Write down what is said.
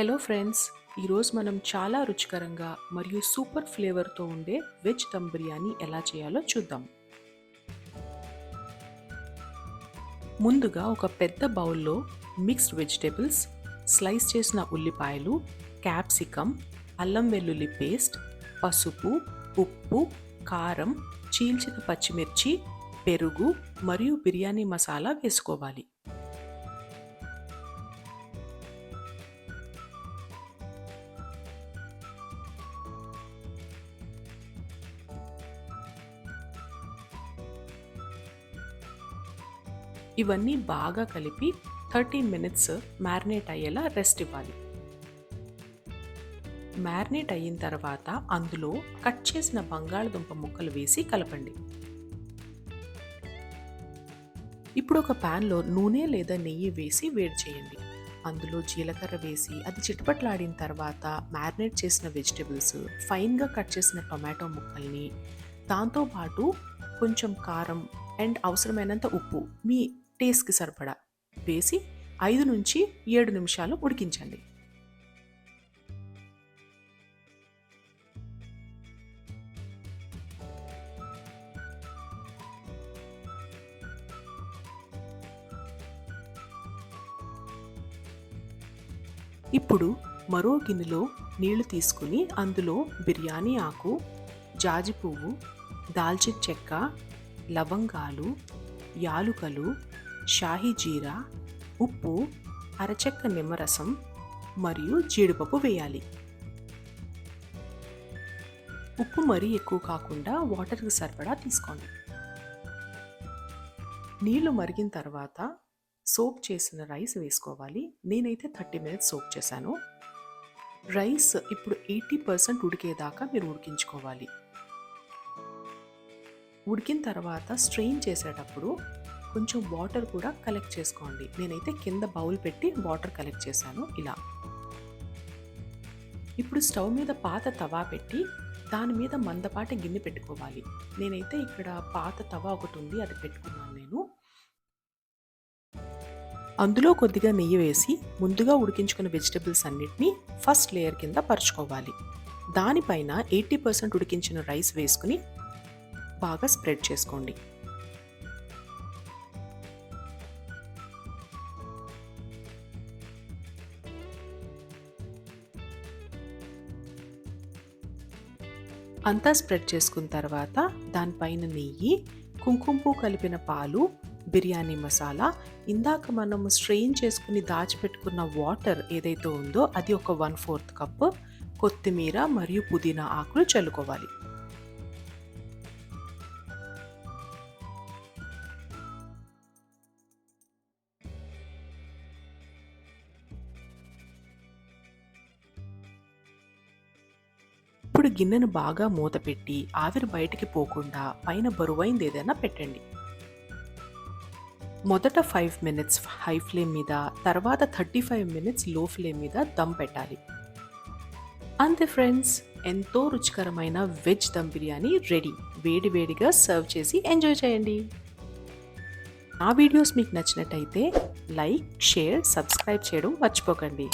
Hello friends, ఈరోజు మనం చాలా రుచికరంగా మరియు సూపర్ ఫ్లేవర్తో ఉండే వెజ్ దమ్ బిర్యానీ ఎలా చేయాలో చూద్దాం. ముందుగా ఒక పెద్ద బౌల్లో మిక్స్డ్ వెజిటేబుల్స్, స్లైస్ చేసిన ఉల్లిపాయలు, క్యాప్సికమ్, అల్లం వెల్లుల్లి పేస్ట్, పసుపు, ఉప్పు, కారం, చీల్చిన పచ్చిమిర్చి, పెరుగు మరియు బిర్యానీ మసాలా వేసుకోవాలి. ఇవన్నీ బాగా కలిపి 30 మినిట్స్ మ్యారినేట్ అయ్యేలా రెస్ట్ ఇవ్వాలి. మ్యారినేట్ అయిన తర్వాత అందులో కట్ చేసిన బంగాళదుంప ముక్కలు వేసి కలపండి. ఇప్పుడు ఒక ప్యాన్లో నూనె లేదా నెయ్యి వేసి వేడి చేయండి. అందులో జీలకర్ర వేసి అది చిటపట్లాడిన తర్వాత మ్యారినేట్ చేసిన వెజిటబుల్స్, ఫైన్గా కట్ చేసిన టొమాటో ముక్కల్ని, దాంతోపాటు కొంచెం కారం అండ్ అవసరమైనంత ఉప్పు మీ టేస్ట్కి సరిపడా వేసి 5 నుంచి 7 నిమిషాలు ఉడికించండి. ఇప్పుడు మరో గిన్నెలో నీళ్లు తీసుకుని అందులో బిర్యానీ ఆకు, జాజి పువ్వు, దాల్చిన చెక్క, లవంగాలు, యాలుకలు, షాహీ జీరా, ఉప్పు, అరచెక్క నిమ్మరసం మరియు జీడిపప్పు వేయాలి. ఉప్పు మరీ ఎక్కువ కాకుండా వాటర్కి సరిపడా తీసుకోండి. నీళ్లు మరిగిన తర్వాత సోక్ చేసిన రైస్ వేసుకోవాలి. నేనైతే 30 మినిట్స్ సోక్ చేశాను. రైస్ ఇప్పుడు 80% ఉడికేదాకా మీరు ఉడికించుకోవాలి. ఉడికిన తర్వాత స్ట్రెయిన్ చేసేటప్పుడు కొంచెం వాటర్ కూడా కలెక్ట్ చేసుకోండి. నేనైతే కింద బౌల్ పెట్టి వాటర్ కలెక్ట్ చేశాను ఇలా. ఇప్పుడు స్టవ్ మీద పాత తవా పెట్టి దాని మీద మందపాటి గిన్నె పెట్టుకోవాలి. నేనైతే ఇక్కడ పాత తవా ఒకటి ఉంది, అది పెట్టుకున్నాను నేను. అందులో కొద్దిగా నెయ్యి వేసి ముందుగా ఉడికించుకున్న వెజిటబుల్స్ అన్నిటినీ ఫస్ట్ లేయర్ కింద పరుచుకోవాలి. దానిపైన 80% ఉడికించిన రైస్ వేసుకుని బాగా స్ప్రెడ్ చేసుకోండి. అంతా స్ప్రెడ్ చేసుకున్న తర్వాత దానిపైన నెయ్యి, కుంకుమ పువ్వు కలిపిన పాలు, బిర్యానీ మసాలా, ఇందాక మనము స్ట్రెయిన్ చేసుకుని దాచిపెట్టుకున్న వాటర్ ఏదైతే ఉందో అది ఒక 1/4 కప్పు, కొత్తిమీర మరియు పుదీనా ఆకులు చల్లుకోవాలి. ఇప్పుడు గిన్నెను బాగా మూత పెట్టి ఆవిరి బయటికి పోకుండా పైన బరువైంది ఏదైనా పెట్టండి. మొదట 5 మినిట్స్ హై ఫ్లేమ్ మీద, తర్వాత 35 మినిట్స్ లో ఫ్లేమ్ మీద దమ్ పెట్టాలి. అంతే ఫ్రెండ్స్, ఎంతో రుచికరమైన వెజ్ దమ్ బిర్యానీ రెడీ. వేడివేడిగా సర్వ్ చేసి ఎంజాయ్ చేయండి. నా వీడియోస్ మీకు నచ్చినట్టయితే లైక్, షేర్, సబ్స్క్రైబ్ చేయడం మర్చిపోకండి.